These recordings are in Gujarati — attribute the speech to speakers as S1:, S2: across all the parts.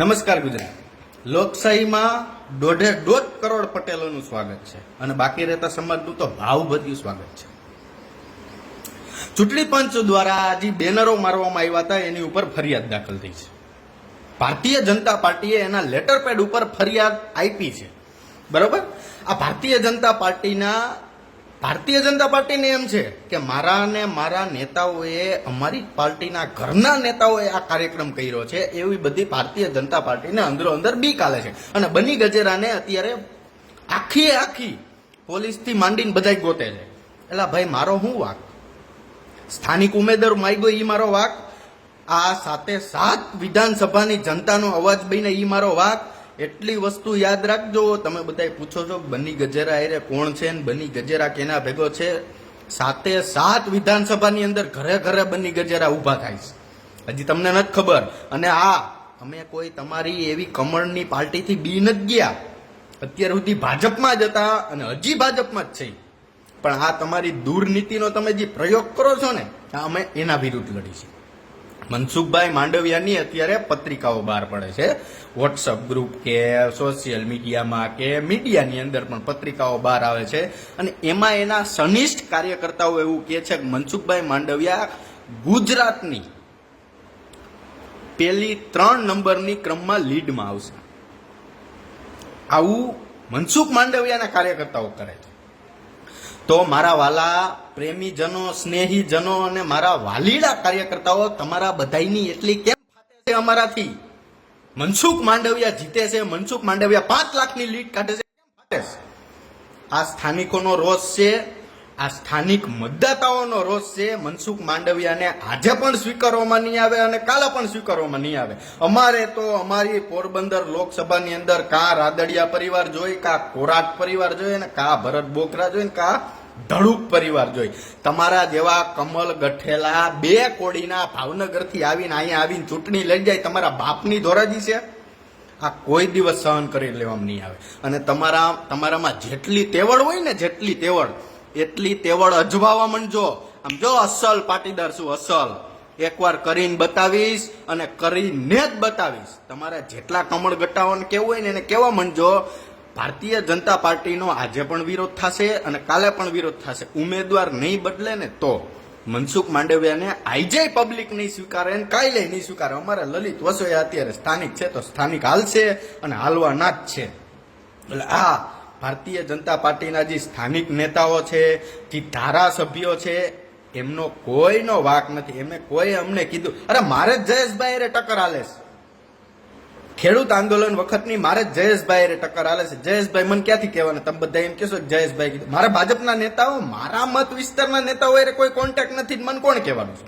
S1: નમસ્કાર ગુજરાત. લોકશાહીમાં 1.5 કરોડ પટેલોનું સ્વાગત છે અને બાકી રહેતા સમાજનું તો ભાવભર્યું સ્વાગત છે. ચૂંટણી પંચ દ્વારા જે બેનરો મારવામાં આવ્યા હતા એની ઉપર ફરિયાદ દાખલ થઈ છે. ભારતીય જનતા પાર્ટીએ એના લેટર પેડ ઉપર ફરિયાદ આપી છે. બરોબર. આ ભારતીય જનતા પાર્ટીને એમ છે કે મારા ને મારા નેતાઓએ, અમારી પાર્ટીના ઘરના નેતાઓએ આ કાર્યક્રમ કર્યો છે, એવી બધી ભારતીય જનતા પાર્ટીને અંદરો અંદર બીક આલે છે. અને બની ગજેરાને અત્યારે આખી પોલીસથી માંડીને બધા ગોતે છે. એટલે ભાઈ મારો શું વાક? સ્થાનિક ઉમેદવાર માગ્યો ઈ મારો વાક? આ 7 વિધાનસભાની જનતાનો અવાજ બનીને ઈ મારો વાક? એટલી વસ્તુ યાદ રાખજો. તમે બધા પૂછો છો બની ગજેરા એરે કોણ છે ને બની ગજેરા કેના ભેગો છે. 7 વિધાનસભાની અંદર ઘરે ઘરે બની ગજેરા ઉભા થાય છે, હજી તમને નથી ખબર. અને અમે કોઈ તમારી એવી કમળની પાર્ટીથી બી નથી ગયા. અત્યાર સુધી ભાજપમાં જ હતા અને હજી ભાજપમાં જ છે. પણ આ તમારી દૂરનીતિનો તમે જે પ્રયોગ કરો છો ને, અમે એના વિરુદ્ધ લડી છે. મનસુખભાઈ માંડવિયાની અત્યારે પત્રિકાઓ બહાર પડે છે, વોટ્સઅપ ગ્રુપ કે સોશિયલ મીડિયામાં કે મીડિયાની અંદર પણ પત્રિકાઓ બહાર આવે છે. અને એમાં એના સનિષ્ઠ કાર્યકર્તાઓ એવું કહે છે કે મનસુખભાઈ માંડવિયા ગુજરાતની પેલી 3 નંબરની ક્રમમાં લીડમાં આવશે. આવું મનસુખ માંડવિયાના કાર્યકર્તાઓ કરે છે. તો મારા વાલા પ્રેમીજનો, સ્નેહીજનો અને મારા વાલીડા કાર્યકર્તાઓ, તમારા બધાની એટલી કેમ ફાટે છે અમારાથી? મનસુખ માંડવિયા જીતે છે, મનસુખ માંડવિયા 5 લાખની લીડ કાઢે છે, કેમ ફાટે છે? આ સ્થાનિકોનો રોષ છે, આ સ્થાનિક મતદાતાઓનો રોષ છે. મનસુખ માંડવિયાને આજે પણ સ્વીકારવામાં નહીં આવે અને કાલે પણ સ્વીકારવામાં નહીં આવે. અમારે તો અમારી પોરબંદર લોકસભાની અંદર કા રાદડિયા પરિવાર જોઈ, કા કોરાટ પરિવાર જોઈ, ને કા ભરત બોકરા જોઈ, ને કા ધડુક પરિવાર જોઈ. તમારા જેવા કમલ ગઠેલા 2 કોડીના ભાવનગરથી આવીને અહીંયા આવીને ચૂંટણી લઈ જાય, તમારા બાપની ધોરાજી છે. આ કોઈ દિવસ સહન કરી લેવામાં નહીં આવે. અને તમારામાં જેટલી તેવડ હોય ને, એટલી તેવડ અજવાવા માંડજો. આમ જો અસલ પાટીદાર શું, અસલ એકવાર કરીને બતાવીશ અને કરીને જ બતાવીશ. તમારા જેટલા કમળ ગટ્ટાઓને કેવું હોય ને એને કેવા માંડજો. ભારતીય જનતા પાર્ટીનો આજે પણ વિરોધ થશે અને કાલે પણ વિરોધ થશે. ઉમેદવાર નહીં બદલે ને તો મનસુખ માંડવિયાને આજે પબ્લિક નહીં સ્વીકારે ને કાલે નહીં સ્વીકારે. અમારે લલિત વસોયા અત્યારે સ્થાનિક છે તો સ્થાનિક હાલશે અને હાલવાના જ છે. એટલે ભારતીય જનતા પાર્ટીના જે સ્થાનિક નેતાઓ છે, જે ધારાસભ્યો છે, એમનો કોઈનો વાક નથી. એમને કોઈ અમને કીધું, અરે મારે જ જયેશભાઈ રે ટક્કર હાલે છે. ખેડૂત આંદોલન વખતની મારે જ જયેશભાઈ રે ટક્કર હાલે છે. જયેશભાઈ મને ક્યાંથી કહેવાના? તમે બધા એમ કહેશો જયેશભાઈ કીધું. મારા ભાજપના નેતાઓ, મારા મત વિસ્તારના નેતાઓ એ કોઈ કોન્ટેક્ટ નથી, મને કોણ કહેવાનું છે?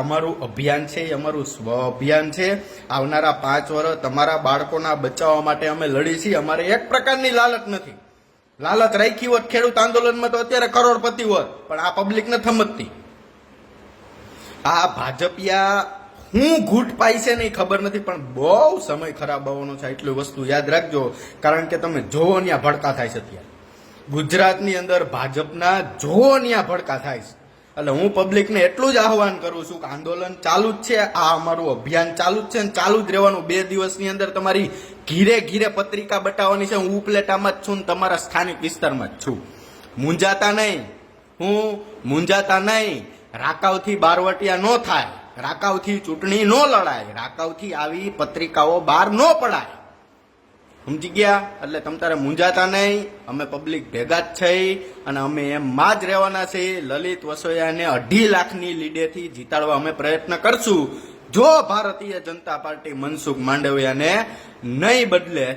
S1: અમારું અભિયાન છે, અમારું સ્વ અભિયાન છે. આવનારા 5 વર્ષ તમારા બાળકોના બચાવવા માટે અમે લડી છીએ. અમારે એક પ્રકારની લાલચ નથી. લાલચ રાખી હોત ખેડૂત આંદોલનમાં તો અત્યારે કરોડપતિ હોત, પણ આ પબ્લિક ને સમજતી. આ ભાજપિયા હું ઘૂંટ પાઈ છે નહીં ખબર નથી, પણ બહુ સમય ખરાબ આવવાનો છે. એટલી વસ્તુ યાદ રાખજો, કારણ કે તમે જોવો ત્યાં ભડકા થાય છે. અત્યારે ગુજરાતની અંદર ભાજપના જોવો ત્યાં ભડકા થાય છે. એટલે હું પબ્લિકને એટલું જ આહવાન કરું છું કે આંદોલન ચાલુ જ છે, આ અમારું અભિયાન ચાલુ જ છે અને ચાલુ જ રહેવાનું. 2 દિવસની અંદર તમારી ઘીરે પત્રિકા બતાવવાની છે. હું ઉપલેટામાં જ છું ને તમારા સ્થાનિક વિસ્તારમાં જ છું. મૂંઝાતા નહીં. રાકાવથી બારવટિયા ન થાય, રાકાવથી ચૂંટણી ન લડાય, રાકાવથી આવી પત્રિકાઓ બહાર ન પડાય. સમજી ગયા? એટલે તમ તારે મૂંઝાતા નહીં. અમે પબ્લિક ભેગા જ છે અને અમે એમમાં જ રહેવાના છે. લલિત વસોયાને 2.5 લાખની લીડેથી જીતાડવા અમે પ્રયત્ન કરશું. જો ભારતીય જનતા પાર્ટી મનસુખ માંડવિયાને નહીં બદલે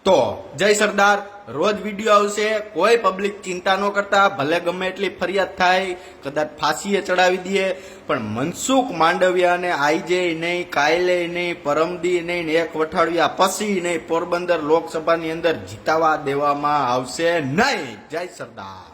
S1: તો જય સરદાર. રોજ વિડીયો આવશે. કોઈ પબ્લિક ચિંતા ન કરતા. ભલે ગમે એટલી ફરિયાદ થાય, કદાચ ફાંસીએ ચડાવી દે, પણ મનસુખ માંડવિયાને આજે નહીં, કાલે નહીં, પરમદી નહીં, 1 અઠવાડિયા પછી નહીં, પોરબંદર લોકસભાની અંદર જીતાવા દેવામાં આવશે નહીં. જય સરદાર.